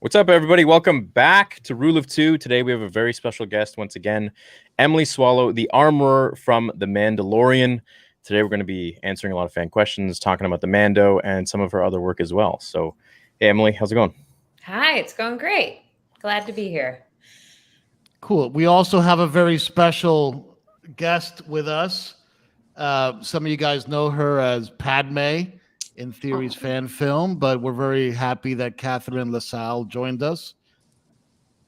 What's up, everybody? Welcome back to Rule of Two. Today we have a very special guest once again, Emily Swallow, the armorer from The Mandalorian. Today we're going to be answering a lot of fan questions, talking about the Mando and some of her other work as well. So, hey, Emily, how's it going? Hi, it's going great. Glad to be here. Cool. We also have a very special guest with us. Some of you guys know her as Padme in Theory's fan film, but we're very happy that Catherine LaSalle joined us.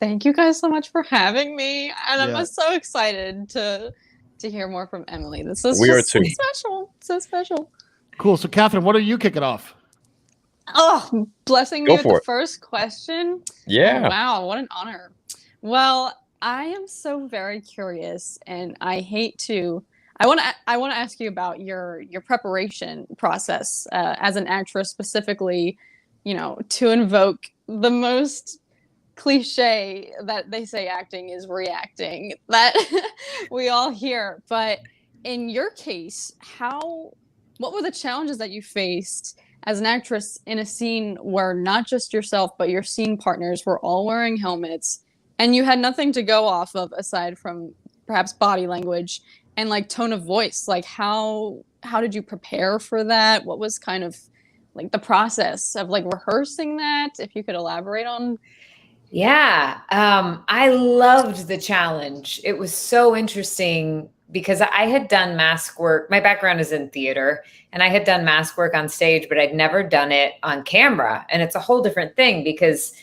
Thank you guys so much for having me. And I'm so excited to hear more from Emily. This is so special. So special. Cool. So, Catherine, what are you kicking off? Oh, blessing me with the first question. Yeah. Oh, wow, what an honor. Well, I am so very curious, and I want to ask you about your preparation process as an actress, specifically, to invoke the most cliche that they say acting is reacting that we all hear. But in your case, what were the challenges that you faced as an actress in a scene where not just yourself, but your scene partners were all wearing helmets and you had nothing to go off of aside from perhaps body language and like tone of voice? Like how did you prepare for that? What was kind of like the process of like rehearsing that? If you could elaborate on. Yeah, I loved the challenge. It was so interesting because I had done mask work. My background is in theater, and I had done mask work on stage, but I'd never done it on camera. And it's a whole different thing because,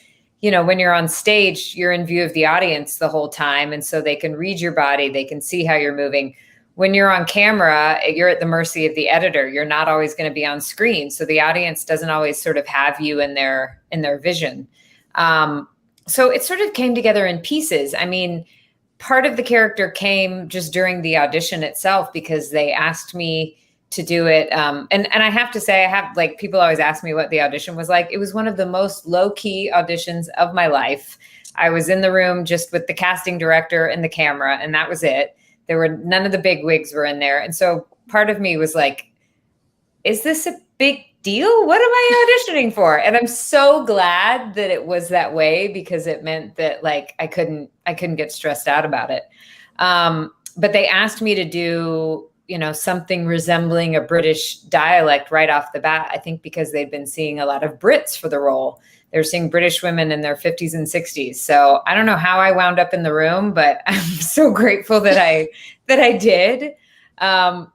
when you're on stage, you're in view of the audience the whole time. And so they can read your body, they can see how you're moving. When you're on camera, you're at the mercy of the editor. You're not always going to be on screen. So the audience doesn't always sort of have you in their vision. So it sort of came together in pieces. I mean, part of the character came just during the audition itself because they asked me to do it. And I have to say, people always ask me what the audition was like. It was one of the most low-key auditions of my life. I was in the room just with the casting director and the camera, and that was it. None of the big wigs were in there. And so part of me was like, is this a big deal? What am I auditioning for? And I'm so glad that it was that way because it meant that like I couldn't get stressed out about it. But they asked me to do, something resembling a British dialect right off the bat, I think because they'd been seeing a lot of Brits for the role. They're seeing British women in their 50s and 60s. So I don't know how I wound up in the room, but I'm so grateful that I did. And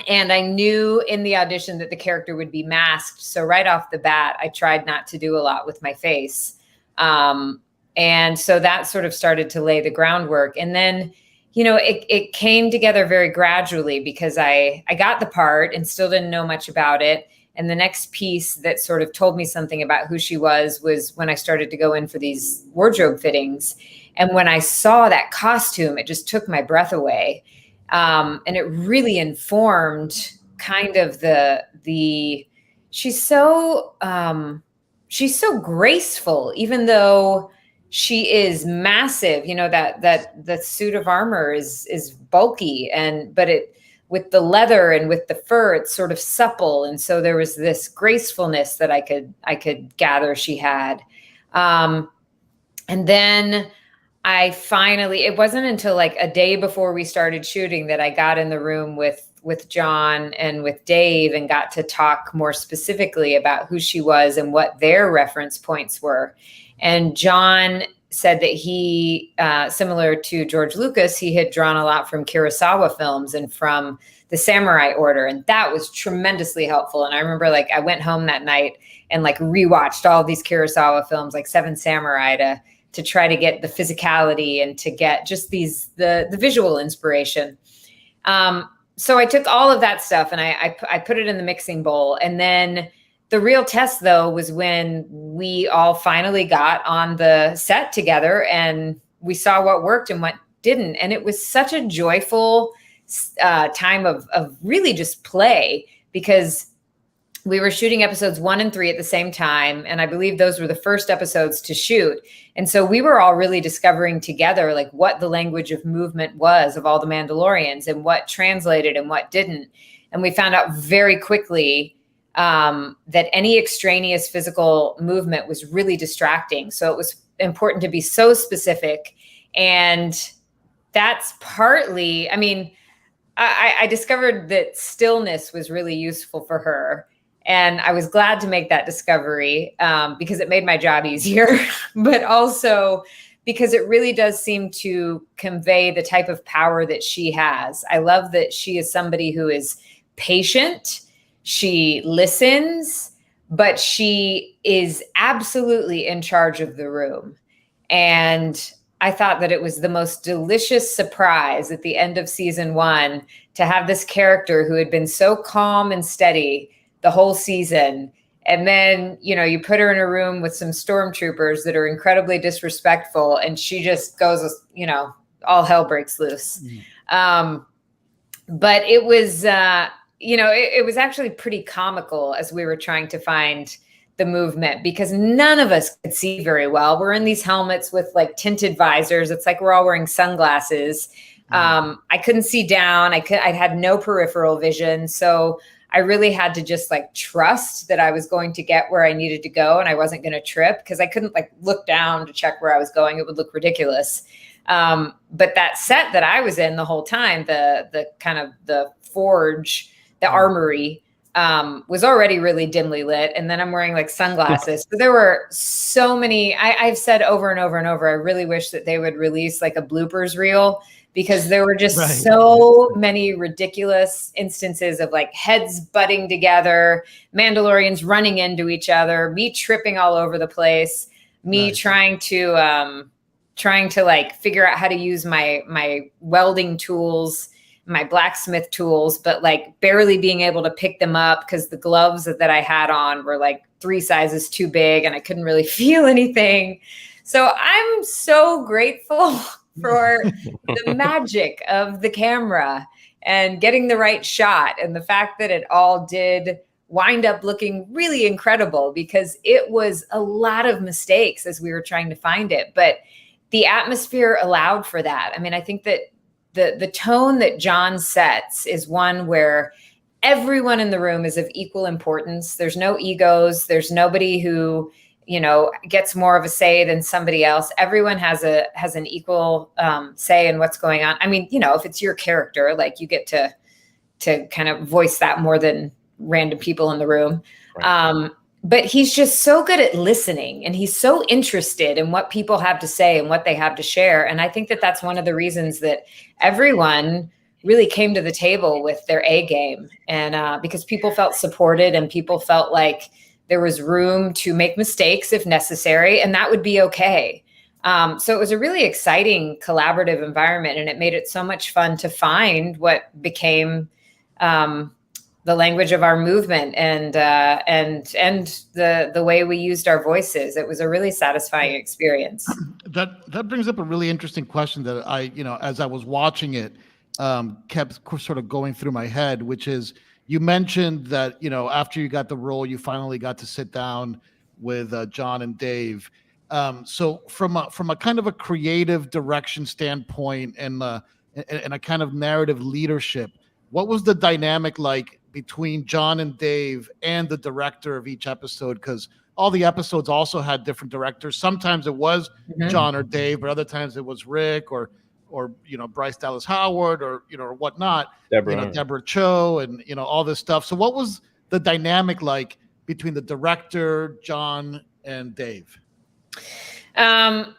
I knew in the audition that the character would be masked. So right off the bat, I tried not to do a lot with my face. And so that sort of started to lay the groundwork. And then, it came together very gradually because I got the part and still didn't know much about it. And the next piece that sort of told me something about who she was when I started to go in for these wardrobe fittings. And when I saw that costume, it just took my breath away. And it really informed kind of she's so graceful, even though she is massive, that suit of armor is bulky but with the leather and with the fur, it's sort of supple. And so there was this gracefulness that I could gather she had. And then it wasn't until like a day before we started shooting that I got in the room with John and with Dave and got to talk more specifically about who she was and what their reference points were. And John said that he, similar to George Lucas, he had drawn a lot from Kurosawa films and from the Samurai Order. And that was tremendously helpful. And I remember I went home that night and rewatched all these Kurosawa films, like Seven Samurai, to try to get the physicality and to get just the visual inspiration. So I took all of that stuff and I put it in the mixing bowl. And then the real test, though, was when we all finally got on the set together and we saw what worked and what didn't. And it was such a joyful time of really just play because we were shooting episodes 1 and 3 at the same time. And I believe those were the first episodes to shoot. And so we were all really discovering together what the language of movement was of all the Mandalorians and what translated and what didn't. And we found out very quickly that any extraneous physical movement was really distracting. So it was important to be so specific. And that's partly, I mean, I discovered that stillness was really useful for her. And I was glad to make that discovery because it made my job easier, but also because it really does seem to convey the type of power that she has. I love that she is somebody who is patient. She listens, but she is absolutely in charge of the room. And I thought that it was the most delicious surprise at the end of season 1 to have this character who had been so calm and steady the whole season. And then, you know, you put her in a room with some stormtroopers that are incredibly disrespectful, and she just goes, you know, all hell breaks loose. But it was, you know, it was actually pretty comical as we were trying to find the movement, because none of us could see very well. We're in these helmets with like tinted visors. It's like we're all wearing sunglasses. I couldn't see down. I had no peripheral vision. So I really had to just like trust that I was going to get where I needed to go, and I wasn't going to trip, because I couldn't like look down to check where I was going. It would look ridiculous. But that set that I was in the whole time, the kind of the forge, the armory, was already really dimly lit. And then I'm wearing like sunglasses. So there were so many, I've said over and over and over, I really wish that they would release like a bloopers reel, because there were just so many ridiculous instances of like heads butting together, Mandalorians running into each other, me tripping all over the place, me trying to like figure out how to use my welding tools, my blacksmith tools, but like barely being able to pick them up because the gloves that I had on were like 3 sizes too big and I couldn't really feel anything. So I'm so grateful for the magic of the camera and getting the right shot, and the fact that it all did wind up looking really incredible, because it was a lot of mistakes as we were trying to find it, but the atmosphere allowed for that. I mean, I think that the tone that John sets is one where everyone in the room is of equal importance. There's no egos. There's nobody who, you know, gets more of a say than somebody else. Everyone has an equal say in what's going on. I mean, you know, if it's your character, like you get to kind of voice that more than random people in the room. Right. But he's just so good at listening, and he's so interested in what people have to say and what they have to share. And I think that that's one of the reasons that everyone really came to the table with their A game, and because people felt supported and people felt like there was room to make mistakes if necessary, and that would be okay. So it was a really exciting collaborative environment, and it made it so much fun to find what became the language of our movement and the way we used our voices. It was a really satisfying experience. That brings up a really interesting question that I, you know, as I was watching it, kept sort of going through my head, which is, you mentioned that, you know, after you got the role, you finally got to sit down with John and Dave. So from a kind of a creative direction standpoint and a kind of narrative leadership, what was the dynamic like between John and Dave and the director of each episode? Because all the episodes also had different directors. Sometimes it was John or Dave, but other times it was Rick or you know, Bryce Dallas Howard or, you know, or whatnot, Deborah Cho, and, you know, all this stuff. So what was the dynamic like between the director, John, and Dave? There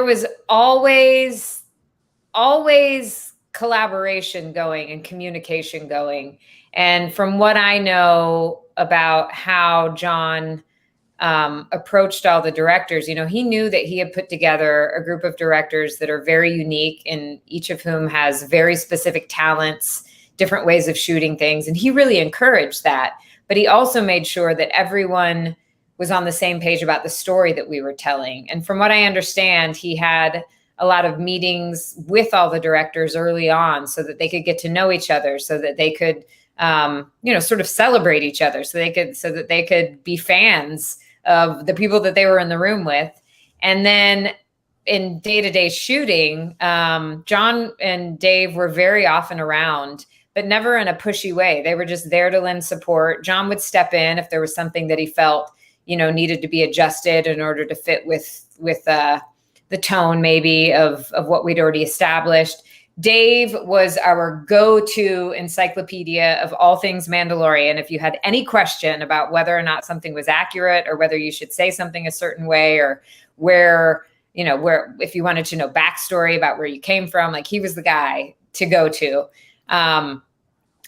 was always collaboration going and communication going. And from what I know about how John approached all the directors, you know, he knew that he had put together a group of directors that are very unique, and each of whom has very specific talents, different ways of shooting things. And he really encouraged that. But he also made sure that everyone was on the same page about the story that we were telling. And from what I understand, he had a lot of meetings with all the directors early on so that they could get to know each other, so that they could, you know, sort of celebrate each other, so that they could be fans of the people that they were in the room with. And then in day-to-day shooting, John and Dave were very often around, but never in a pushy way. They were just there to lend support. John would step in if there was something that he felt, needed to be adjusted in order to fit with the tone maybe of what we'd already established. Dave was our go-to encyclopedia of all things Mandalorian. If you had any question about whether or not something was accurate or whether you should say something a certain way, or where, if you wanted to know backstory about where you came from, like he was the guy to go to. And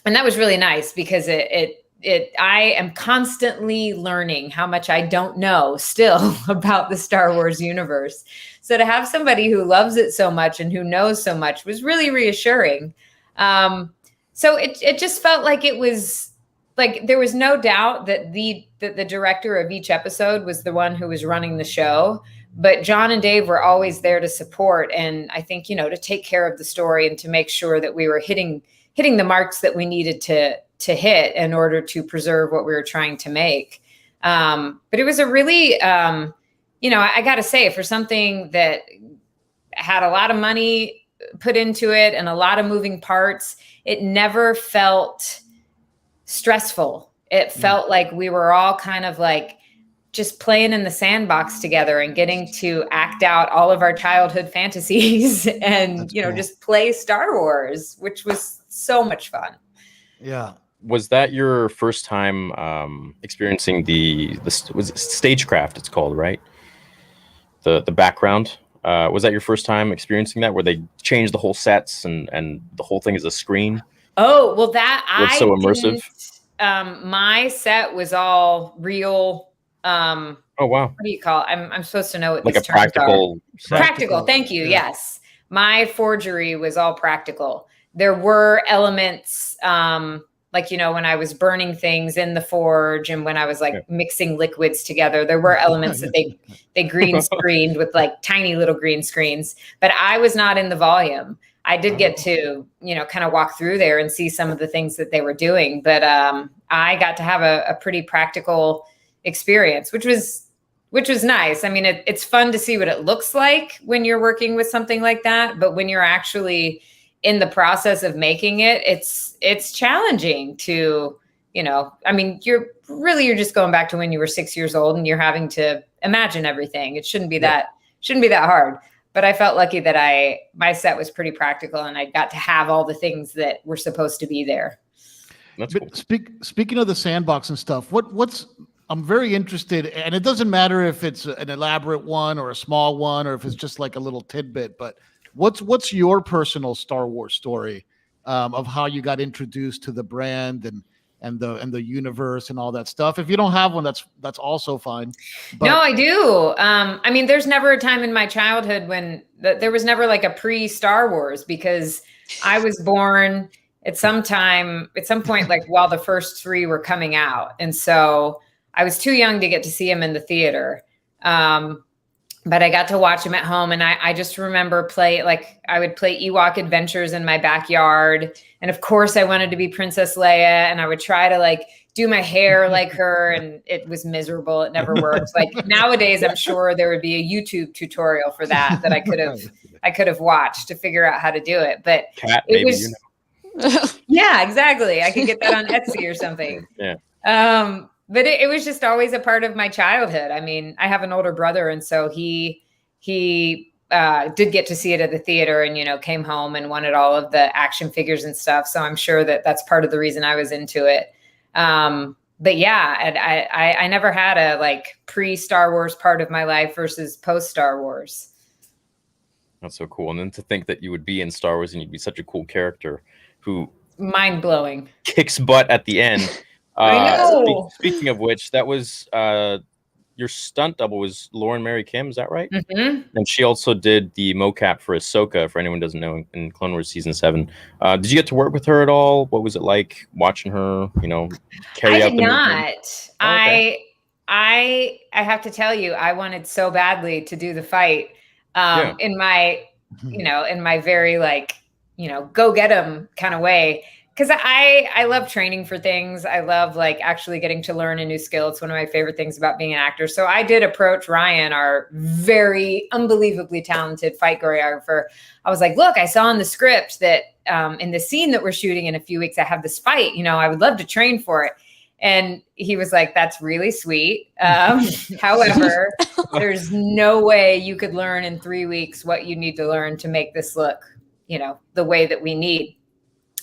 that was really nice because I am constantly learning how much I don't know still about the Star Wars universe. So to have somebody who loves it so much and who knows so much was really reassuring. So it just felt like it was like there was no doubt that the director of each episode was the one who was running the show. But John and Dave were always there to support, and I think, to take care of the story and to make sure that we were hitting the marks that we needed to hit in order to preserve what we were trying to make. But it was a really, I got to say, for something that had a lot of money put into it and a lot of moving parts, it never felt stressful. It felt like we were all kind of like just playing in the sandbox together and getting to act out all of our childhood fantasies and, cool. Just play Star Wars, which was so much fun. Yeah. Was that your first time experiencing the was it stagecraft? It's called, right? The background. Was that your first time experiencing that, where they changed the whole sets and the whole thing is a screen? Oh, well, that was so immersive. My set was all real. Oh wow! What do you call it? I'm supposed to know what like these a terms practical. Are. Practical. Thank you. Yeah. Yes, my forgery was all practical. There were elements, like when I was burning things in the forge, and when I was mixing liquids together, there were elements that they green screened with like tiny little green screens. But I was not in the volume. I did get to kind of walk through there and see some of the things that they were doing. But I got to have a pretty practical experience, which was nice. I mean, it's fun to see what it looks like when you're working with something like that, but when you're actually in the process of making it, it's challenging to, I mean, you're just going back to when you were 6 years old and you're having to imagine everything. It shouldn't be that hard. But I felt lucky that my set was pretty practical and I got to have all the things that were supposed to be there. That's cool. Speaking of the sandbox and stuff, I'm very interested, and it doesn't matter if it's an elaborate one or a small one, or if it's just like a little tidbit, but what's your personal Star Wars story of how you got introduced to the brand and the universe and all that stuff? If you don't have one, that's also fine. But no, I do. I mean, there's never a time in my childhood when there was never like a pre-Star Wars, because I was born at some point, like while the first three were coming out. And so I was too young to get to see him in the theater. But I got to watch him at home, and I just remember I would play Ewok Adventures in my backyard. And of course I wanted to be Princess Leia, and I would try to do my hair like her, and it was miserable. It never worked. Like nowadays, I'm sure there would be a YouTube tutorial for that I could have watched to figure out how to do it. But Cat, it maybe, was, yeah, exactly. I could get that on Etsy or something. Yeah. But it was just always a part of my childhood. I mean, I have an older brother, and so he did get to see it at the theater, and came home and wanted all of the action figures and stuff. So I'm sure that's part of the reason I was into it. But yeah, I never had a pre-Star Wars part of my life versus post-Star Wars. That's so cool. And then to think that you would be in Star Wars and you'd be such a cool character who mind-blowing kicks butt at the end. I know. Speaking of which, that was your stunt double was Lauren Mary Kim, is that right? Mm-hmm. And she also did the mocap for Ahsoka, for anyone who doesn't know, in Clone Wars Season 7. Did you get to work with her at all? What was it like watching her, carry out the movement? I did not. Oh, okay. I have to tell you, I wanted so badly to do the fight in my, in my very go get 'em kind of way. because I love training for things. I love like actually getting to learn a new skill. It's one of my favorite things about being an actor. So I did approach Ryan, our very unbelievably talented fight choreographer. I was like, look, I saw in the script that in the scene that we're shooting in a few weeks, I have this fight. I would love to train for it. And he was like, that's really sweet. However, there's no way you could learn in 3 weeks what you need to learn to make this look, the way that we need.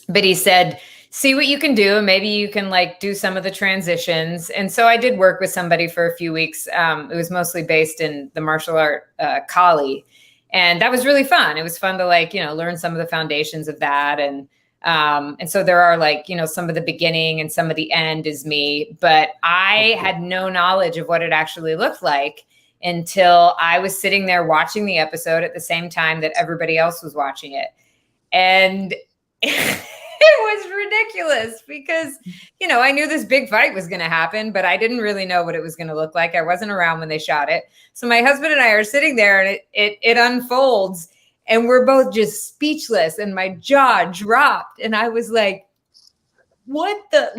But he said, see what you can do. And maybe you can like do some of the transitions. And so I did work with somebody for a few weeks. It was mostly based in the martial art Kali. And that was really fun. It was fun to like, learn some of the foundations of that. And so there are like, some of the beginning and some of the end is me. But I had no knowledge of what it actually looked like until I was sitting there watching the episode at the same time that everybody else was watching it. And it was ridiculous because, I knew this big fight was going to happen, but I didn't really know what it was going to look like. I wasn't around when they shot it. So my husband and I are sitting there and it unfolds and we're both just speechless and my jaw dropped. And I was like, what the,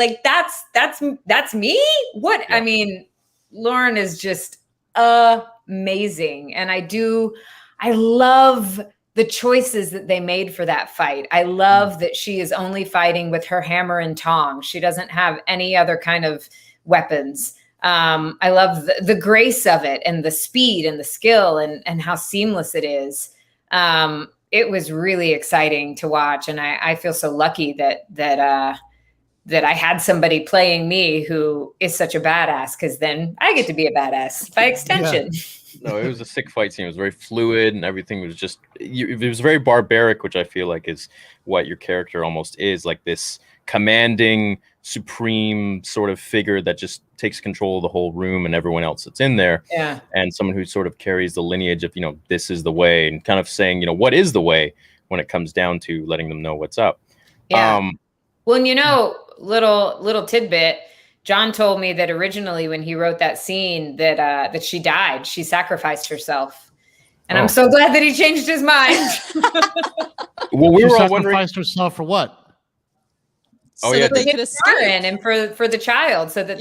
that's me? What? Yeah. I mean, Lauren is just amazing. And I love the choices that they made for that fight. I love that she is only fighting with her hammer and tongs. She doesn't have any other kind of weapons. I love the grace of it and the speed and the skill and how seamless it is. It was really exciting to watch. And I feel so lucky that I had somebody playing me who is such a badass, because then I get to be a badass by extension. Yeah. No, it was a sick fight scene. It was very fluid and everything was just, it was very barbaric, which I feel like is what your character almost is, like this commanding, supreme sort of figure that just takes control of the whole room and everyone else that's in there. Yeah. And someone who sort of carries the lineage of, this is the way, and kind of saying, what is the way when it comes down to letting them know what's up. Yeah. Well, little tidbit, John told me that originally when he wrote that scene that she died, she sacrificed herself. And I'm so glad that he changed his mind. Well, we were all wondering. Sacrificed herself for what? So that they could escape. And for the child, so that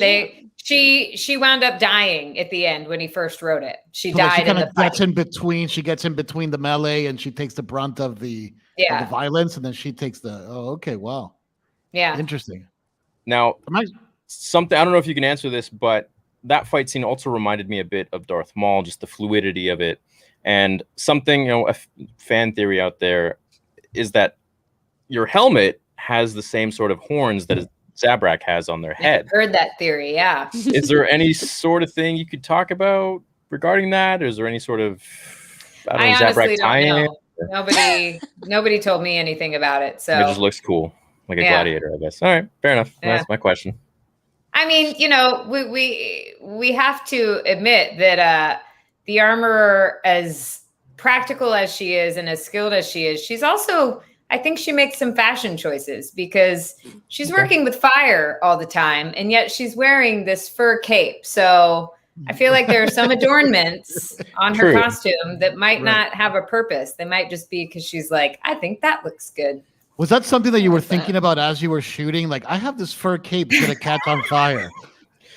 she wound up dying at the end when he first wrote it. She died in the fight. She gets in between the melee and she takes the brunt of the violence, and then she takes the wow. Yeah. Interesting. Now, something, I don't know if you can answer this, but that fight scene also reminded me a bit of Darth Maul, just the fluidity of it. And something, a fan theory out there is that your helmet has the same sort of horns that Zabrak has on their head. I've heard that theory, yeah. Is there any sort of thing you could talk about regarding that? Or is there any sort of, I honestly don't know. Nobody told me anything about it. So it just looks cool. Like a gladiator, I guess. All right, fair enough. Yeah. That's my question. I mean, we have to admit that the armorer, as practical as she is and as skilled as she is, she's also, I think she makes some fashion choices, because she's working with fire all the time, and yet she's wearing this fur cape. So I feel like there are some adornments on her costume that might not have a purpose. They might just be because she's like, I think that looks good. Was that something that you were thinking about as you were shooting? Like, I have this fur cape that's gonna catch on fire.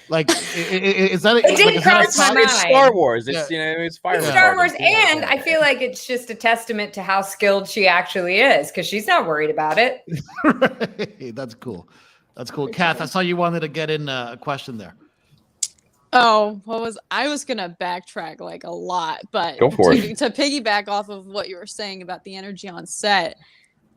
Like, is that? It didn't cross my mind. It's Star Wars. It's it's fire. It's Star Wars, and I feel like it's just a testament to how skilled she actually is, because she's not worried about it. Right. That's cool. That's cool. Kath, I saw you wanted to get in a question there. Oh, I was gonna backtrack like a lot, but go for it. To piggyback off of what you were saying about the energy on set.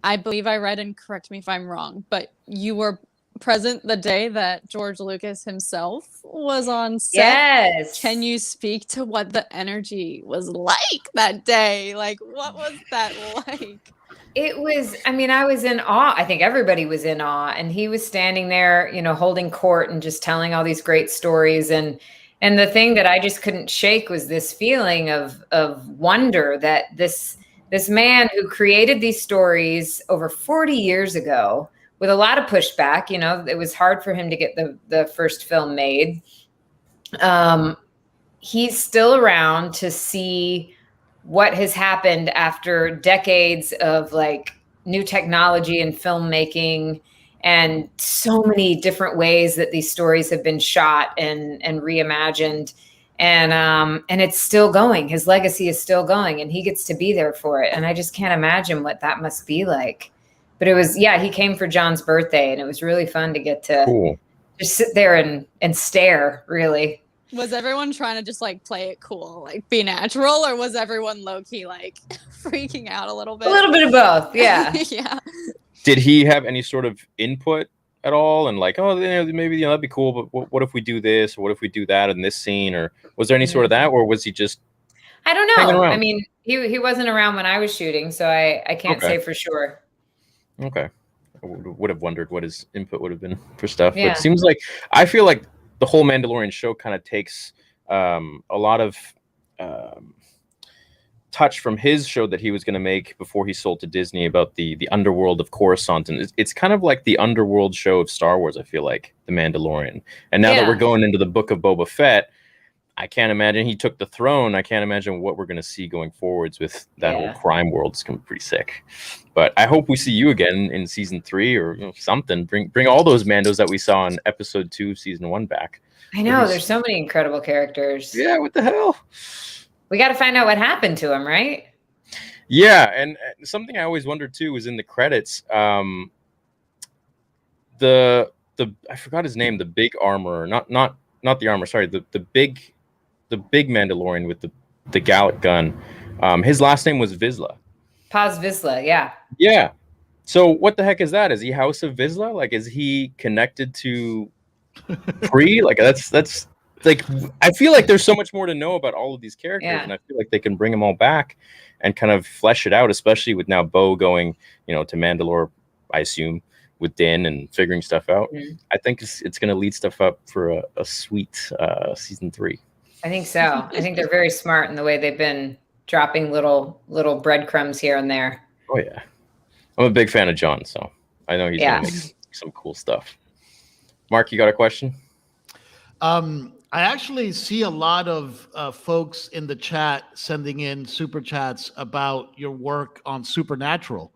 I believe I read, and correct me if I'm wrong, but you were present the day that George Lucas himself was on set. Yes. Can you speak to what the energy was like that day? Like, what was that like? It was, I was in awe. I think everybody was in awe. And he was standing there, holding court and just telling all these great stories. And the thing that I just couldn't shake was this feeling of wonder that this man who created these stories over 40 years ago with a lot of pushback, it was hard for him to get the first film made. He's still around to see what has happened after decades of like new technology and filmmaking, and so many different ways that these stories have been shot and reimagined. And it's still going. His legacy is still going, and he gets to be there for it. And I just can't imagine what that must be like. But it was, he came for John's birthday, and it was really fun to get to just sit there and stare, really. Was everyone trying to just like play it cool, like be natural, or was everyone low key like freaking out a little bit? A little bit of both, yeah. Yeah. Did he have any sort of input at all? And like, maybe that'd be cool, but what if we do this, or what if we do that in this scene? Or was there any sort of that, or was he just? I don't know. I mean, he wasn't around when I was shooting, so I can't say for sure. Okay, I would have wondered what his input would have been for stuff. Yeah. But it seems like I feel like the whole Mandalorian show kind of takes a lot of touch from his show that he was going to make before he sold to Disney about the underworld of Coruscant, and it's kind of like the underworld show of Star Wars. I feel like the Mandalorian, and now that we're going into the Book of Boba Fett, I can't imagine he took the throne. I can't imagine what we're going to see going forwards with that whole crime world. It's going to be pretty sick. But I hope we see you again in season 3 or something. Bring all those Mandos that we saw in episode 2 of season 1 back. I know, there's so many incredible characters. Yeah, what the hell? We got to find out what happened to him, right? Yeah, and something I always wondered too was in the credits. The I forgot his name. The big armorer, not the armor. Sorry, the big Mandalorian with the Gallic gun. His last name was Vizsla. Paz Vizsla, yeah. Yeah. So what the heck is that? Is he House of Vizsla? Like, is he connected to Pre? Like, that's like, I feel like there's so much more to know about all of these characters, and I feel like they can bring them all back and kind of flesh it out, especially with now Bo going, to Mandalore, I assume, with Din and figuring stuff out. I think it's going to lead stuff up for a sweet season 3. I think so. I think they're very smart in the way they've been dropping little breadcrumbs here and there. Oh yeah, I'm a big fan of John, so I know he's gonna make some cool stuff. Mark, you got a question? I actually see a lot of folks in the chat sending in super chats about your work on Supernatural.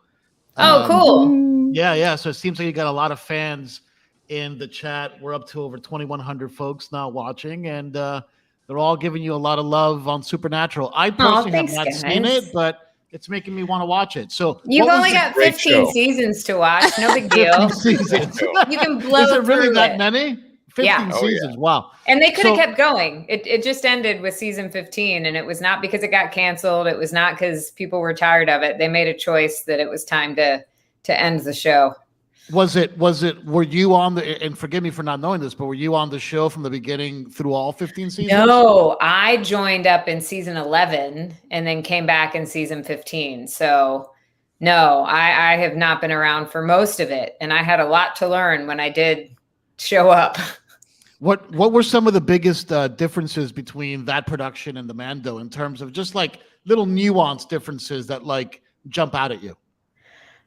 Oh, cool. Yeah. So it seems like you got a lot of fans in the chat. We're up to over 2,100 folks now watching, and they're all giving you a lot of love on Supernatural. I personally have not seen it, but it's making me want to watch it. So you've only got 15 seasons to watch. No big deal. Seasons. You can blow Is it really through that it. many? 15 seasons. Wow. And they could have kept going. It just ended with season 15, and it was not because it got canceled. It was not because people were tired of it. They made a choice that it was time to end the show. Were you on and forgive me for not knowing this, but were you on the show from the beginning through all 15 seasons? No, I joined up in season 11 and then came back in season 15. So no, I have not been around for most of it. And I had a lot to learn when I did show up. What were some of the biggest differences between that production and the Mando in terms of just like little nuance differences that like jump out at you?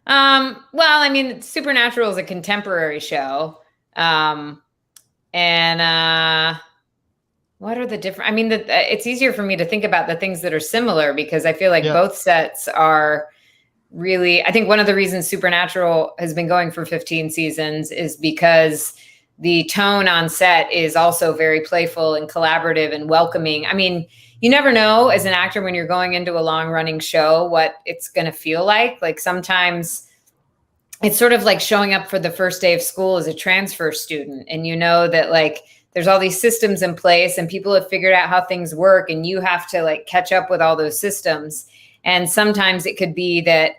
Well, I mean, Supernatural is a contemporary show. And what are the different? I mean, it's easier for me to think about the things that are similar because I feel like both sets are really, I think one of the reasons Supernatural has been going for 15 seasons is because the tone on set is also very playful and collaborative and welcoming. I mean, you never know as an actor when you're going into a long running show what it's going to feel like. Like sometimes it's sort of like showing up for the first day of school as a transfer student. And you know that like there's all these systems in place and people have figured out how things work and you have to like catch up with all those systems. And sometimes it could be that,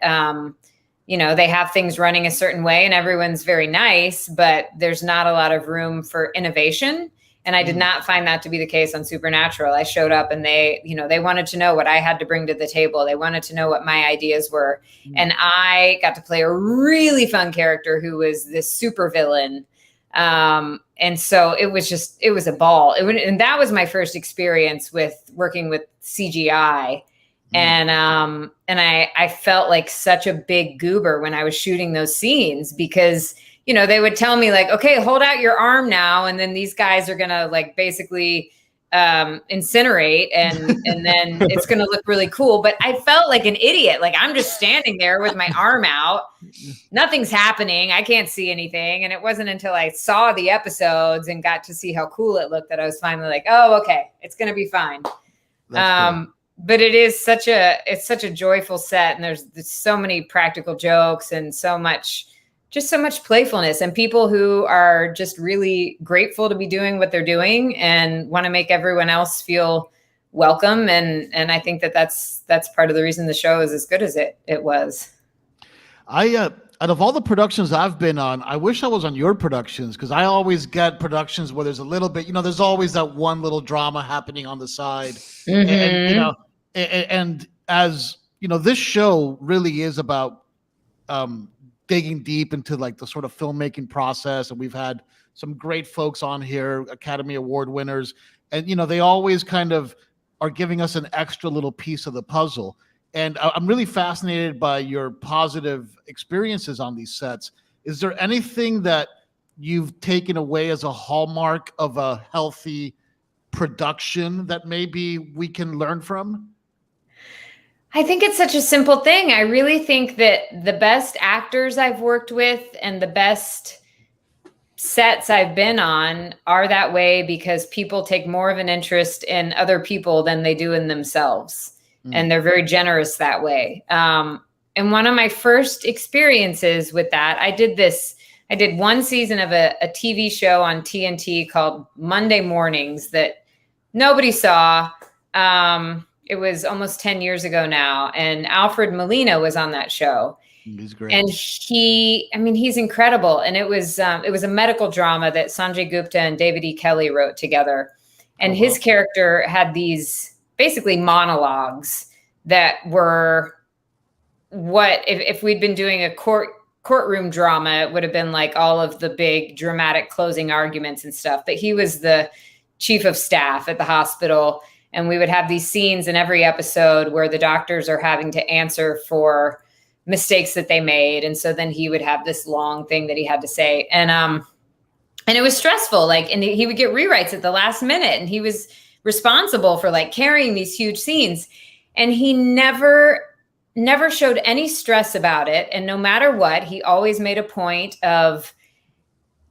they have things running a certain way and everyone's very nice, but there's not a lot of room for innovation. And I did not find that to be the case on Supernatural. I showed up and they wanted to know what I had to bring to the table. They wanted to know what my ideas were. And I got to play a really fun character who was this super villain. And so it was a ball. And that was my first experience with working with CGI. And I felt like such a big goober when I was shooting those scenes because they would tell me like, okay, hold out your arm now. And then these guys are going to like basically incinerate and then it's going to look really cool. But I felt like an idiot. Like I'm just standing there with my arm out. Nothing's happening. I can't see anything. And it wasn't until I saw the episodes and got to see how cool it looked that I was finally like, oh, okay, it's going to be fine. But it's such a joyful set. And there's so many practical jokes and so much playfulness and people who are just really grateful to be doing what they're doing and want to make everyone else feel welcome. And I think that's part of the reason the show is as good as it was. Out of all the productions I've been on, I wish I was on your productions, because I always get productions where there's a little bit, there's always that one little drama happening on the side. Mm-hmm. And as this show really is about digging deep into like the sort of filmmaking process. And we've had some great folks on here, Academy Award winners, and they always kind of are giving us an extra little piece of the puzzle. And I'm really fascinated by your positive experiences on these sets. Is there anything that you've taken away as a hallmark of a healthy production that maybe we can learn from? I think it's such a simple thing. I really think that the best actors I've worked with and the best sets I've been on are that way because people take more of an interest in other people than they do in themselves. And they're very generous that way. And one of my first experiences with that, I did one season of a TV show on TNT called Monday Mornings that nobody saw. It was almost 10 years ago now. And Alfred Molina was on that show. He's great. And he's incredible. And it was a medical drama that Sanjay Gupta and David E. Kelley wrote together. And his character had these basically monologues that were what if we'd been doing a courtroom drama, it would have been like all of the big dramatic closing arguments and stuff. But he was the chief of staff at the hospital. And we would have these scenes in every episode where the doctors are having to answer for mistakes that they made. And so then he would have this long thing that he had to say. And it was stressful. And he would get rewrites at the last minute. And he was responsible for carrying these huge scenes. And he never showed any stress about it. And no matter what, he always made a point of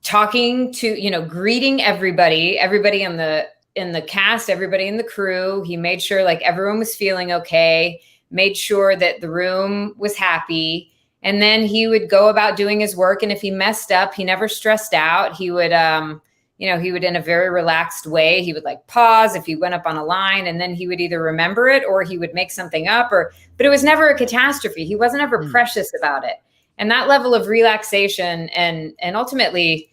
talking to, greeting everybody in the cast, everybody in the crew. He made sure everyone was feeling okay, made sure that the room was happy. And then he would go about doing his work. And if he messed up, he never stressed out. He would, he would in a very relaxed way, he would pause if he went up on a line, and then he would either remember it or he would make something up but it was never a catastrophe. He wasn't ever precious about it. And that level of relaxation and ultimately,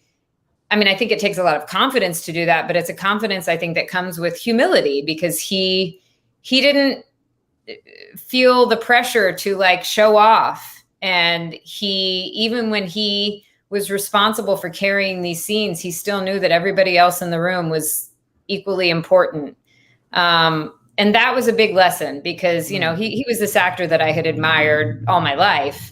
I think it takes a lot of confidence to do that, but it's a confidence I think that comes with humility because he didn't feel the pressure to show off. And even when he was responsible for carrying these scenes, he still knew that everybody else in the room was equally important. And that was a big lesson because, he was this actor that I had admired all my life.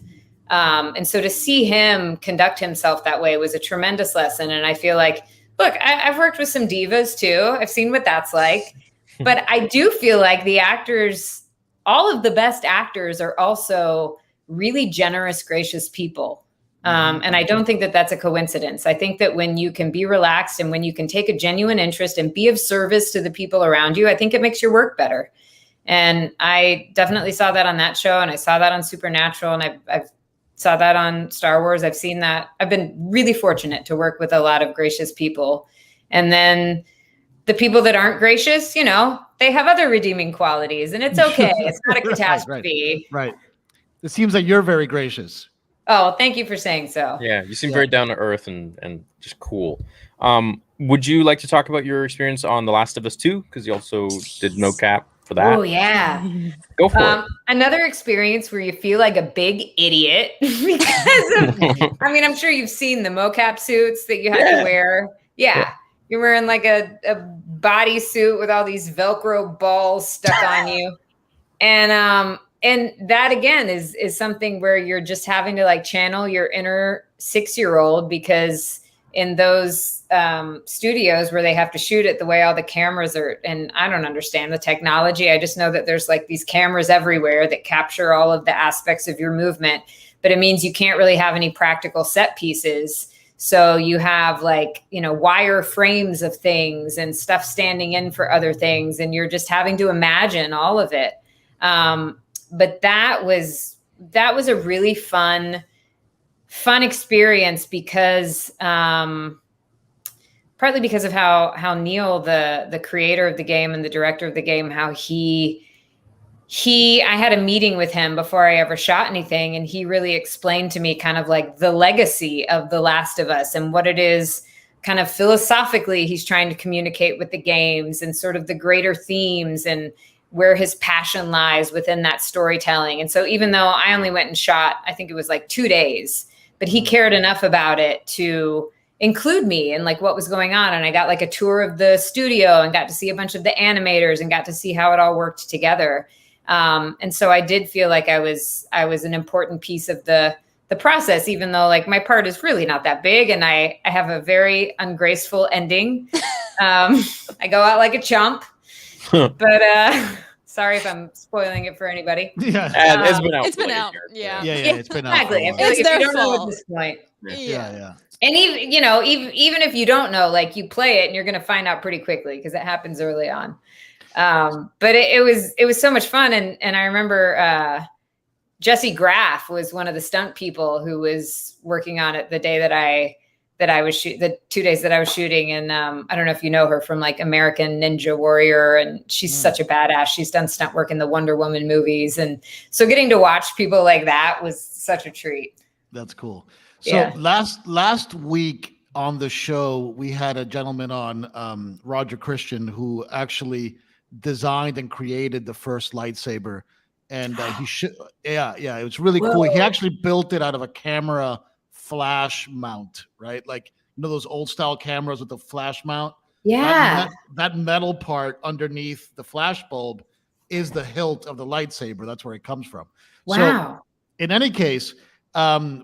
And so to see him conduct himself that way was a tremendous lesson. And I feel look, I've worked with some divas too. I've seen what that's like, but I do feel like the actors, all of the best actors are also really generous, gracious people. And I don't think that that's a coincidence. I think that when you can be relaxed and when you can take a genuine interest and be of service to the people around you, I think it makes your work better. And I definitely saw that on that show. And I saw that on Supernatural. And I've saw that on Star Wars. I've seen that. I've been really fortunate to work with a lot of gracious people. And then the people that aren't gracious, they have other redeeming qualities and it's okay. It's not a catastrophe. Right. It seems like you're very gracious. Oh, thank you for saying so. Yeah, you seem very down to earth and just cool. Would you like to talk about your experience on The Last of Us 2? Because you also did mocap for that. Oh, yeah. Go for it. Another experience where you feel like a big idiot because of, I'm sure you've seen the mocap suits that you had to wear. Yeah. You're wearing a bodysuit with all these Velcro balls stuck on you. And that again is something where you're just having to channel your inner 6-year-old because in those studios where they have to shoot it the way all the cameras are. And I don't understand the technology. I just know that there's like these cameras everywhere that capture all of the aspects of your movement, but it means you can't really have any practical set pieces. So you have like, wire frames of things and stuff standing in for other things. And you're just having to imagine all of it. But that was a really fun experience because, partly because of how Neil, the creator of the game and the director of the game, how I had a meeting with him before I ever shot anything. And he really explained to me kind of like the legacy of The Last of Us and what it is kind of philosophically he's trying to communicate with the games and sort of the greater themes and where his passion lies within that storytelling. And so even though I only went and shot, I think it was like 2 days, but he cared enough about it to include me and like what was going on. And I got like a tour of the studio and got to see a bunch of the animators and got to see how it all worked together. And so I did feel like I was an important piece of the process, even though like my part is really not that big. And I have a very ungraceful ending. I go out like a chump, but, sorry if I'm spoiling it for anybody. Yeah, it's been out. It's been out. Yeah. It's been out. Exactly. I feel It's like if their you don't know at fault. this point. Yeah. And even if you don't know, like you play it and you're going to find out pretty quickly because it happens early on. But it was so much fun. And I remember, Jesse Graff was one of the stunt people who was working on it the day that I was the 2 days that I was shooting. And, I don't know if you know her from like American Ninja Warrior, and she's such a badass. She's done stunt work in the Wonder Woman movies. And so getting to watch people like that was such a treat. That's cool. So last week on the show, we had a gentleman on, Roger Christian, who actually designed and created the first lightsaber. And it was really cool. He actually built it out of a camera flash mount, right? Like, those old style cameras with the flash mount. Yeah. That metal part underneath the flash bulb is the hilt of the lightsaber. That's where it comes from. Wow. So in any case,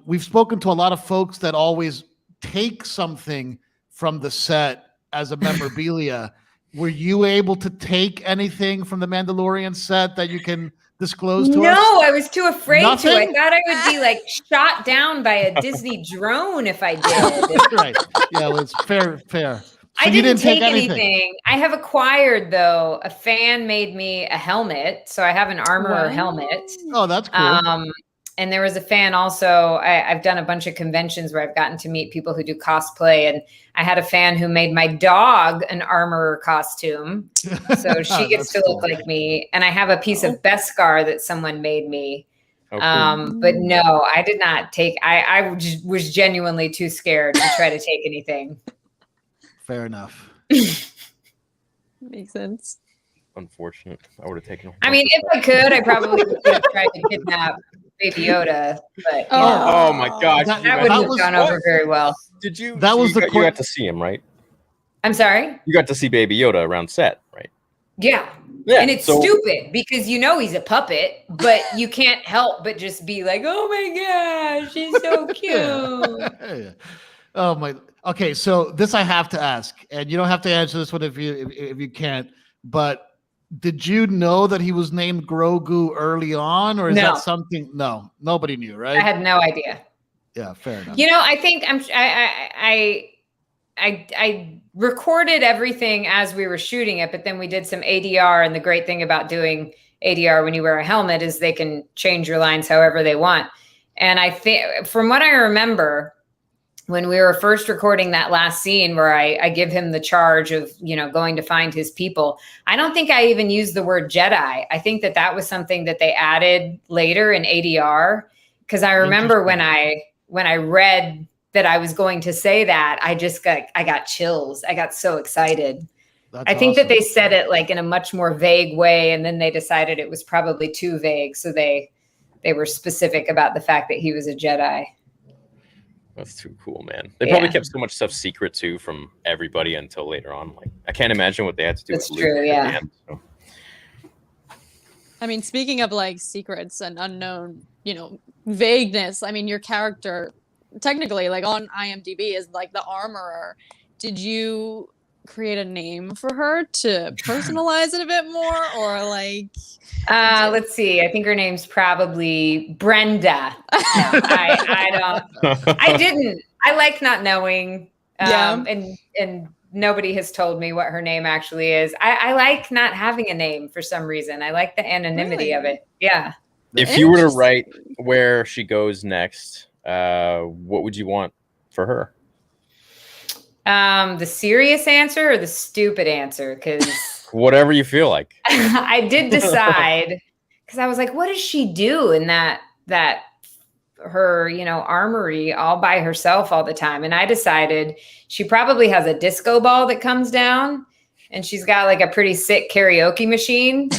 we've spoken to a lot of folks that always take something from the set as a memorabilia. Were you able to take anything from the Mandalorian set that you can disclose to us? No, I was too afraid Nothing? to. I thought I would be like shot down by a Disney drone if I did. Right. Yeah, well, it's fair. So I you didn't take anything. I have acquired, though, a fan made me a helmet. So I have an armorer helmet. Oh, that's cool. And there was a fan also. I've done a bunch of conventions where I've gotten to meet people who do cosplay. And I had a fan who made my dog an armorer costume. So she gets to look like me. And I have a piece of Beskar that someone made me. Oh, cool. But no, I did not take, I was genuinely too scared to try to take anything. Fair enough. Makes sense. Unfortunate. I would have taken. I mean, if I could, I probably would have tried to kidnap Baby Yoda. But Oh my gosh. that wouldn't have gone over very well. Did you? That was you the got, you got to see him, right? I'm sorry? You got to see Baby Yoda around set, right? Yeah. And it's stupid because he's a puppet, but you can't help but just be like, oh my gosh, he's so cute. Oh my. Okay, so this I have to ask, and you don't have to answer this one if you can't. But did you know that he was named Grogu early on, or is that something? No, nobody knew, right? I had no idea. Yeah, fair enough. I think I recorded everything as we were shooting it, but then we did some ADR. And the great thing about doing ADR when you wear a helmet is they can change your lines however they want. And I think from what I remember, when we were first recording that last scene where I give him the charge of, going to find his people, I don't think I even used the word Jedi. I think that was something that they added later in ADR. Because I remember when I read that I was going to say that, I got chills. I got so excited. I think that they said it like in a much more vague way, and then they decided it was probably too vague. So they were specific about the fact that he was a Jedi. That's too cool, man. They probably kept so much stuff secret too from everybody until later on. Like, I can't imagine what they had to do. That's with true, Luke at the end, so. I mean, speaking of like secrets and unknown, vagueness. I mean, your character technically, like on IMDb, is like the armorer. Did you create a name for her to personalize it a bit more, or like? Let's see. I think her name's probably Brenda. No, I don't. I didn't. I like not knowing. And nobody has told me what her name actually is. I like not having a name for some reason. I like the anonymity of it. Yeah. If you were to write where she goes next, what would you want for her? The serious answer or the stupid answer? Because whatever you feel like. I did decide, because I was like, what does she do in that her, armory all by herself all the time? And I decided she probably has a disco ball that comes down, and she's got like a pretty sick karaoke machine.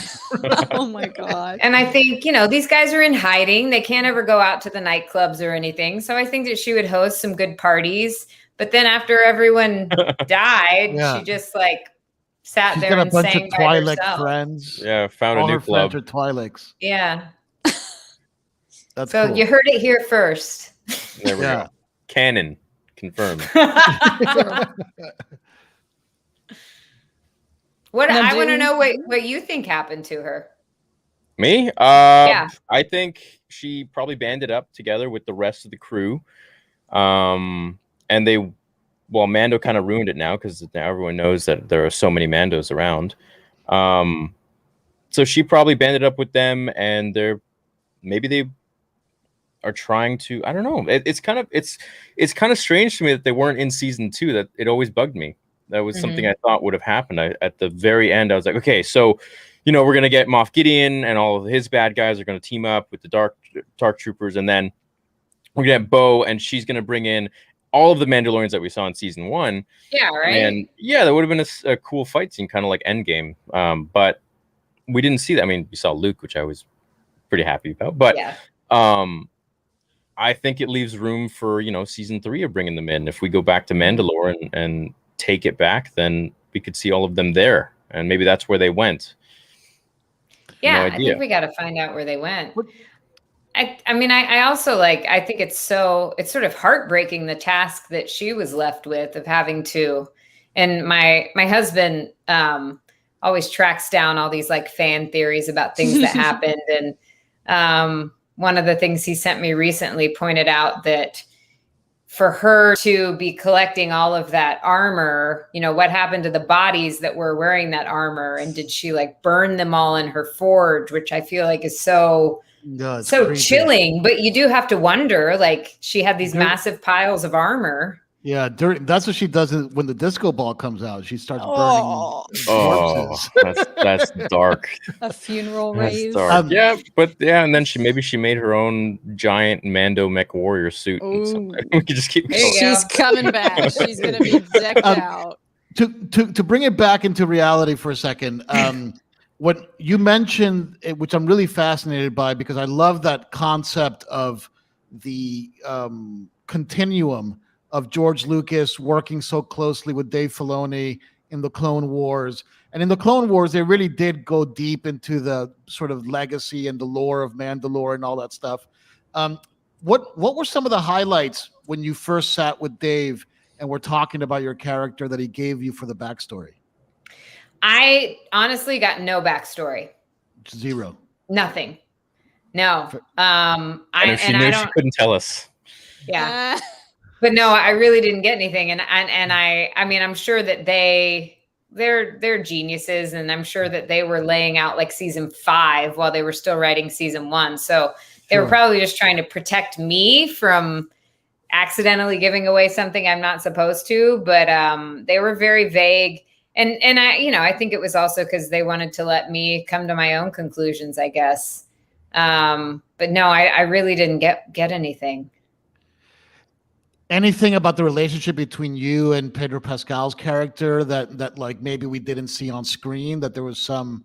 Oh my God. And I think, these guys are in hiding. They can't ever go out to the nightclubs or anything. So I think that she would host some good parties. But then after everyone died, she just like sat there and sang by herself. She's got a bunch of Twi'lek friends. Yeah, found all a new her club. Friends are Twi'leks. Yeah. That's so cool. You heard it here first. There we go. Canon confirmed. What I want to know what you think happened to her. Me? Yeah. I think she probably banded up together with the rest of the crew. And Mando kind of ruined it now, because now everyone knows that there are so many Mandos around. So she probably banded up with them, and maybe they are trying to, I don't know. It's kind of strange to me that they weren't in season 2. That it always bugged me. That was something I thought would have happened. At the very end, I was like, okay, so we're gonna get Moff Gideon and all of his bad guys are gonna team up with the Dark Troopers, and then we're gonna have Bo, and she's gonna bring in all of the Mandalorians that we saw in season 1. Yeah, right. And yeah, that would have been a cool fight scene, kind of like Endgame. But we didn't see that. I mean, we saw Luke, which I was pretty happy about. But I think it leaves room for season 3 of bringing them in. If we go back to Mandalore and take it back, then we could see all of them there, and maybe that's where they went. Yeah, I think we got to find out where they went. I also I think it's sort of heartbreaking, the task that she was left with of having to, and my husband always tracks down all these fan theories about things that happened. And one of the things he sent me recently pointed out that for her to be collecting all of that armor, what happened to the bodies that were wearing that armor? And did she burn them all in her forge, which I feel like is so chilling. But you do have to wonder, she had these massive piles of armor. Yeah, that's what she does when the disco ball comes out. She starts burning corpses. That's dark. A funeral raise. And then she made her own giant Mando mech warrior suit. And we could just keep going. She's coming back. She's gonna be decked out. To bring it back into reality for a second, what you mentioned, which I'm really fascinated by, because I love that concept of the continuum of George Lucas working so closely with Dave Filoni in the Clone Wars. And in the Clone Wars, they really did go deep into the sort of legacy and the lore of Mandalore and all that stuff. What were some of the highlights when you first sat with Dave and were talking about your character that he gave you for the backstory? I honestly got no backstory. Zero. Nothing. No. And if she knew, she couldn't tell us. Yeah. But no, I really didn't get anything. And I'm sure that they're geniuses, and I'm sure that they were laying out season 5 while they were still writing season 1. So they were probably just trying to protect me from accidentally giving away something I'm not supposed to. But they were very vague. And I think it was also because they wanted to let me come to my own conclusions, I guess. But no, I really didn't get anything. Anything about the relationship between you and Pedro Pascal's character that maybe we didn't see on screen, that there was some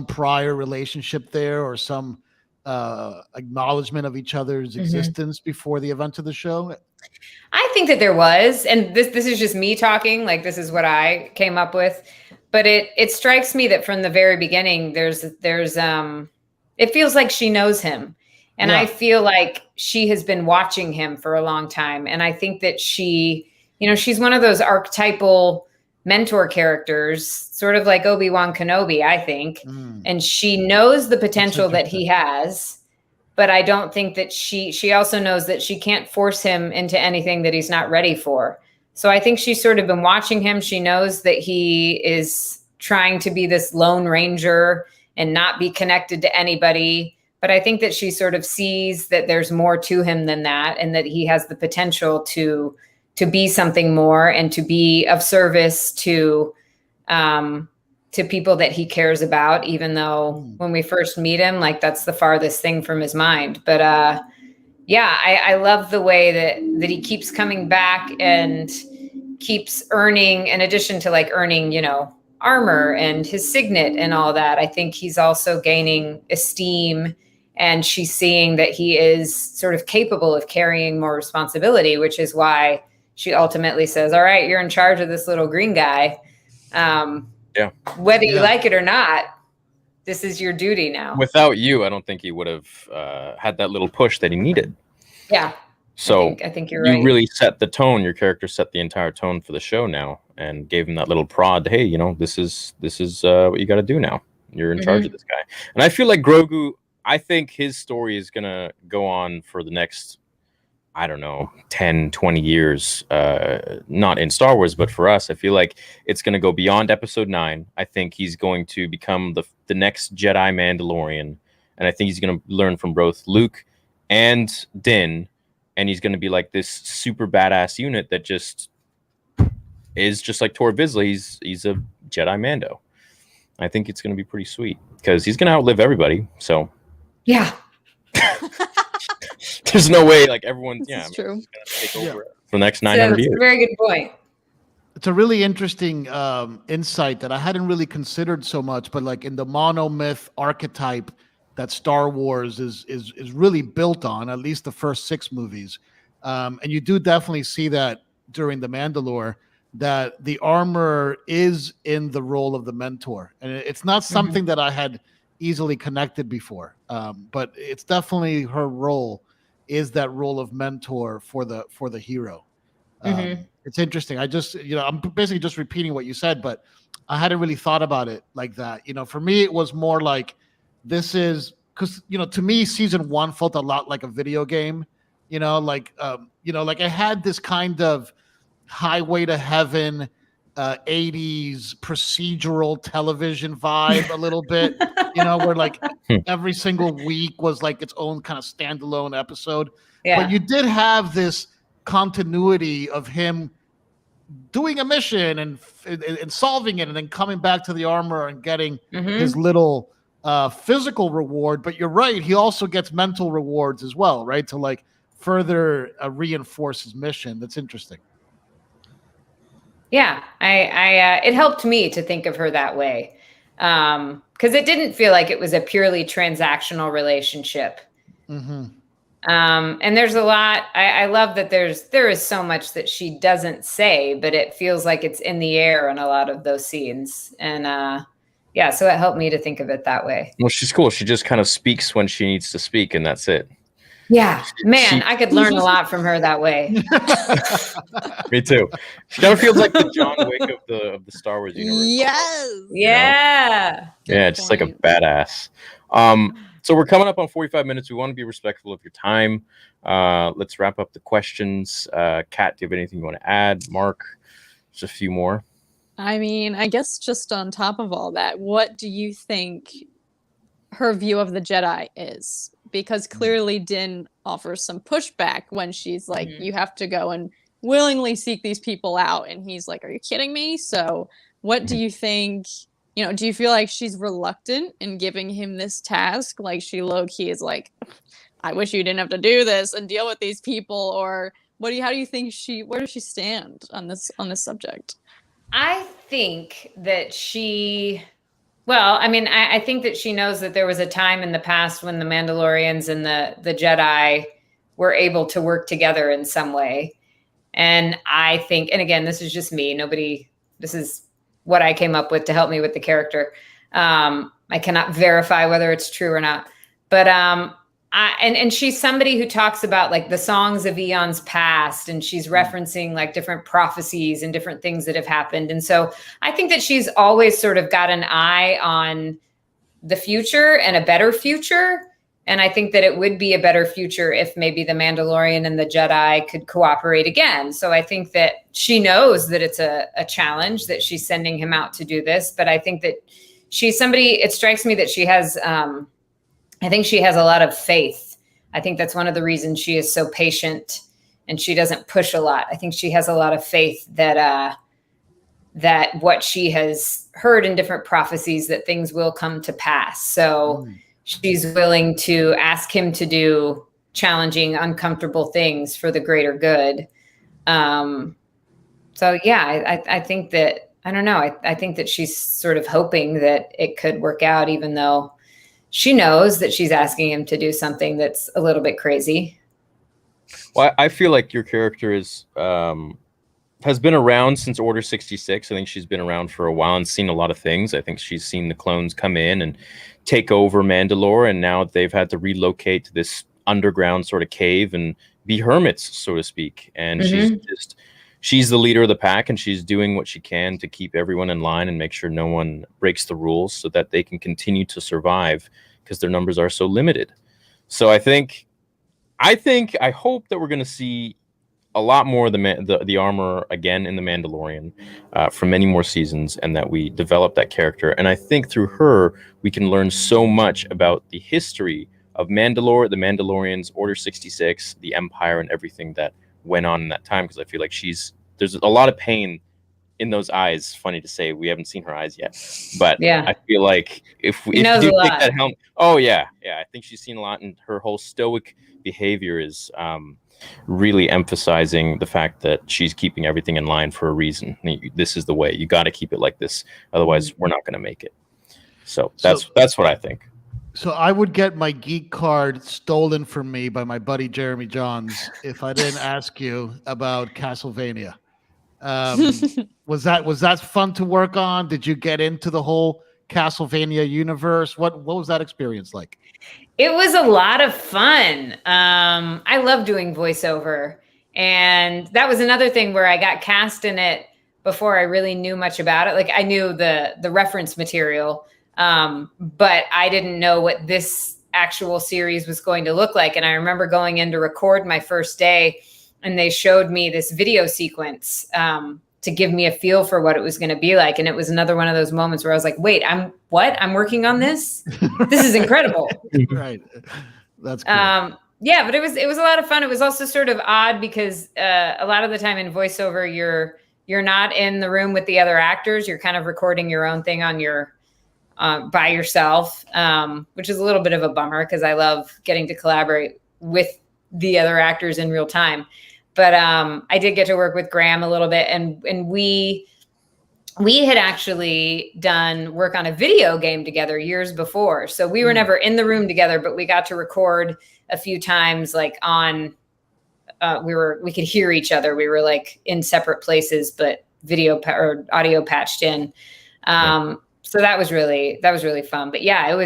prior relationship there, or some acknowledgement of each other's existence before the event of the show? I think that there was, and this is just me talking, this is what I came up with, but it strikes me that from the very beginning, there's it feels like she knows him. And I feel like she has been watching him for a long time. And I think that she, she's one of those archetypal mentor characters, sort of like Obi-Wan Kenobi, I think. And she knows the potential that he has, but I don't think that she also knows that she can't force him into anything that he's not ready for. So I think she's sort of been watching him. She knows that he is trying to be this lone ranger and not be connected to anybody. But I think that she sort of sees that there's more to him than that, and that he has the potential to be something more and to be of service to people that he cares about, even though when we first meet him, like that's the farthest thing from his mind. But I love the way that he keeps coming back and keeps earning, in addition to like earning, armor and his signet and all that. I think he's also gaining esteem, and she's seeing that he is sort of capable of carrying more responsibility, which is why she ultimately says, all right, you're in charge of this little green guy. Whether you like it or not, this is your duty now. Without you, I don't think he would have had that little push that he needed. Yeah. So I think you're right. You really set the tone. Your character set the entire tone for the show now, and gave him that little prod. Hey, this is what you got to do now. You're in charge of this guy. And I feel like Grogu, I think his story is going to go on for the next, 10, 20 years. Not in Star Wars, but for us, I feel like it's going to go beyond episode 9. I think he's going to become the next Jedi Mandalorian. And I think he's going to learn from both Luke and Din. And he's going to be like this super badass unit that just is just like Tor Vizsla. He's a Jedi Mando. I think it's going to be pretty sweet because he's going to outlive everybody. So yeah, there's no way like everyone's true. Going to take over for the next 900 years. That's a very good point. It's a really interesting insight that I hadn't really considered so much, but like in the monomyth archetype that Star Wars is really built on, at least the first 6 movies. And you do definitely see that during The Mandalore, that the armor is in the role of the mentor. And it's not something that I had easily connected before, but it's definitely her role is that role of mentor for the hero. It's interesting. I just, I'm basically just repeating what you said, but I hadn't really thought about it like that. For me, it was more like, this is because to me season 1 felt a lot like a video game, like I had this kind of Highway to Heaven 80s procedural television vibe a little bit, where like every single week was like its own kind of standalone episode. But you did have this continuity of him doing a mission and solving it and then coming back to the armor and getting his little physical reward. But you're right, he also gets mental rewards as well, right, to like further reinforce his mission. That's interesting. Yeah, I it helped me to think of her that way, because it didn't feel like it was a purely transactional relationship. And there's a lot. I love that there is so much that she doesn't say, but it feels like it's in the air in a lot of those scenes. And so it helped me to think of it that way. Well, she's cool. She just kind of speaks when she needs to speak, and that's it. Yeah, man, I could learn a lot from her that way. Me too. She kind of feels like the John Wick of the Star Wars universe. Yes. Yeah. Yeah, just like a badass. So we're coming up on 45 minutes. We want to be respectful of your time. Let's wrap up the questions. Kat, do you have anything you want to add? Mark, just a few more. I mean, I guess just on top of all that, what do you think her view of the Jedi is? Because clearly Din offers some pushback when she's like, you have to go and willingly seek these people out. And he's like, are you kidding me? So what do you think, do you feel like she's reluctant in giving him this task? Like she low-key is like, I wish you didn't have to do this and deal with these people. Or how do you think where does she stand on this subject? I think that I think that she knows that there was a time in the past when the Mandalorians and the Jedi were able to work together in some way. And I think, and again, this is just me. This is what I came up with to help me with the character. I cannot verify whether it's true or not. But and she's somebody who talks about like the songs of eons past, and she's referencing like different prophecies and different things that have happened. And so I think that she's always sort of got an eye on the future and a better future. And I think that it would be a better future if maybe the Mandalorian and the Jedi could cooperate again. So I think that she knows that it's a challenge that she's sending him out to do this. But I think that she's somebody, it strikes me that she has, I think she has a lot of faith. I think that's one of the reasons she is so patient and she doesn't push a lot. I think she has a lot of faith that that what she has heard in different prophecies, that things will come to pass. So she's willing to ask him to do challenging, uncomfortable things for the greater good. So yeah, I think that, I don't know. I think that she's sort of hoping that it could work out, even though she knows that she's asking him to do something that's a little bit crazy. Well, I feel like your character is has been around since Order 66. I think she's been around for a while and seen a lot of things. I think she's seen the clones come in and take over Mandalore, and now they've had to relocate to this underground sort of cave and be hermits, so to speak. And she's the leader of the pack, and she's doing what she can to keep everyone in line and make sure no one breaks the rules so that they can continue to survive, because their numbers are so limited. So I hope that we're going to see a lot more of the armor again in the Mandalorian for many more seasons, and that we develop that character. And I think through her, we can learn so much about the history of Mandalore, the Mandalorians, Order 66, the Empire, and everything that went on in that time, because I feel like there's a lot of pain in those eyes. Funny to say, we haven't seen her eyes yet, but yeah, I feel like if you do take that helmet, I think she's seen a lot, and her whole stoic behavior is really emphasizing the fact that she's keeping everything in line for a reason. This is the way. You got to keep it like this, otherwise we're not going to make it. So that's what I think. So I would get my geek card stolen from me by my buddy Jeremy Johns if I didn't ask you about Castlevania. Was that fun to work on? Did you get into the whole Castlevania universe? What was that experience like? It was a lot of fun. I love doing voiceover, and that was another thing where I got cast in it before I really knew much about it. Like, I knew the reference material, but I didn't know what this actual series was going to look like. And I remember going in to record my first day, and they showed me this video sequence to give me a feel for what it was going to be like. And it was another one of those moments where I was like, wait, I'm working on this? This is incredible. Right. That's cool. Yeah, but it was a lot of fun. It was also sort of odd because a lot of the time in voiceover, you're not in the room with the other actors. You're kind of recording your own thing on your by yourself, which is a little bit of a bummer because I love getting to collaborate with the other actors in real time. But I did get to work with Graham a little bit, and we had actually done work on a video game together years before. So we were never in the room together, but we got to record a few times, like on we could hear each other. We were like in separate places, but or audio patched in. So that was really fun. But yeah, that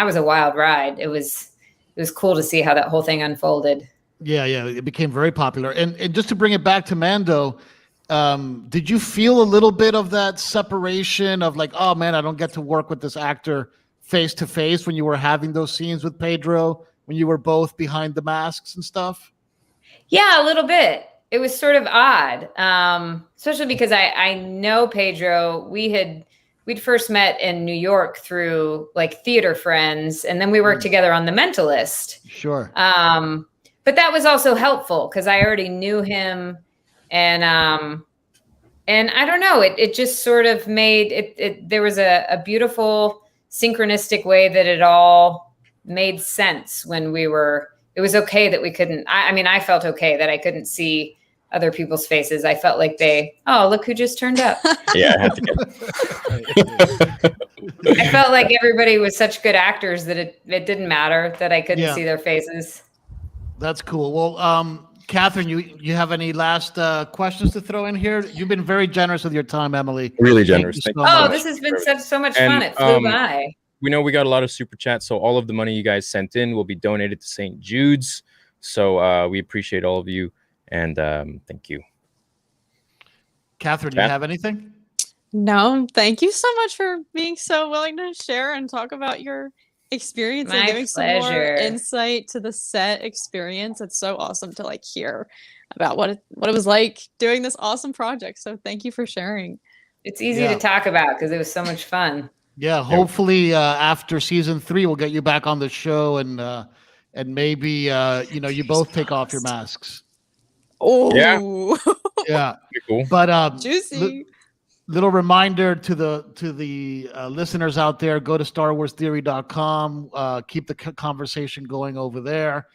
was a wild ride. It was cool to see how that whole thing unfolded. Yeah, it became very popular. And just to bring it back to Mando, did you feel a little bit of that separation of like, oh man, I don't get to work with this actor face to face when you were having those scenes with Pedro, when you were both behind the masks and stuff? Yeah, a little bit. It was sort of odd, especially because I know Pedro. We'd first met in New York through like theater friends, and then we worked together on The Mentalist. Sure. But that was also helpful because I already knew him, and I don't know, it just sort of made it there was a beautiful synchronistic way that it all made sense when it was okay that we couldn't, I felt okay that I couldn't see other people's faces. I felt like look who just turned up. Yeah, I had to get I felt like everybody was such good actors that it didn't matter that I couldn't see their faces. That's cool. Well, Catherine, you have any last questions to throw in here? You've been very generous with your time, Emily. Really generous. This has been so much fun. It flew by. we know we got a lot of super chats, so all of the money you guys sent in will be donated to St. Jude's. So we appreciate all of you, and thank you. Catherine, do you have anything? No, thank you so much for being so willing to share and talk about your experience and My giving some more pleasure. insight to the set experience. It's so awesome to like hear about what it was like doing this awesome project. So thank you for sharing. It's easy to talk about because it was so much fun. Yeah, hopefully after season 3, we'll get you back on the show, and maybe you both take off your masks. Oh, yeah, cool. But juicy. Little reminder to the listeners out there: go to StarWarsTheory.com. Keep the conversation going over there.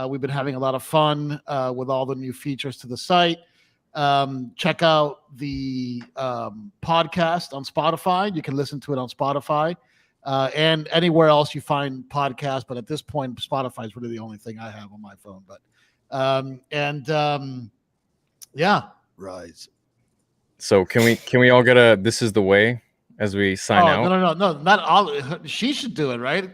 We've been having a lot of fun with all the new features to the site. Check out the podcast on Spotify. You can listen to it on Spotify and anywhere else you find podcasts. But at this point, Spotify is really the only thing I have on my phone. But Rise. So can we all get a "This is the way" as we sign out? No, not all. She should do it, right?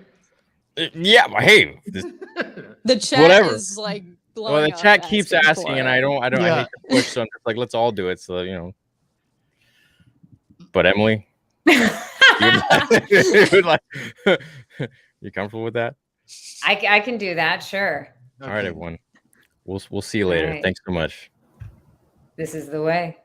Yeah, but hey, the chat whatever. is like. Well, the chat keeps asking, and I hate to push, so I'm just like, let's all do it. So But Emily, you comfortable with that? I can do that, sure. All right, everyone. We'll see you later. Right. Thanks so much. This is the way.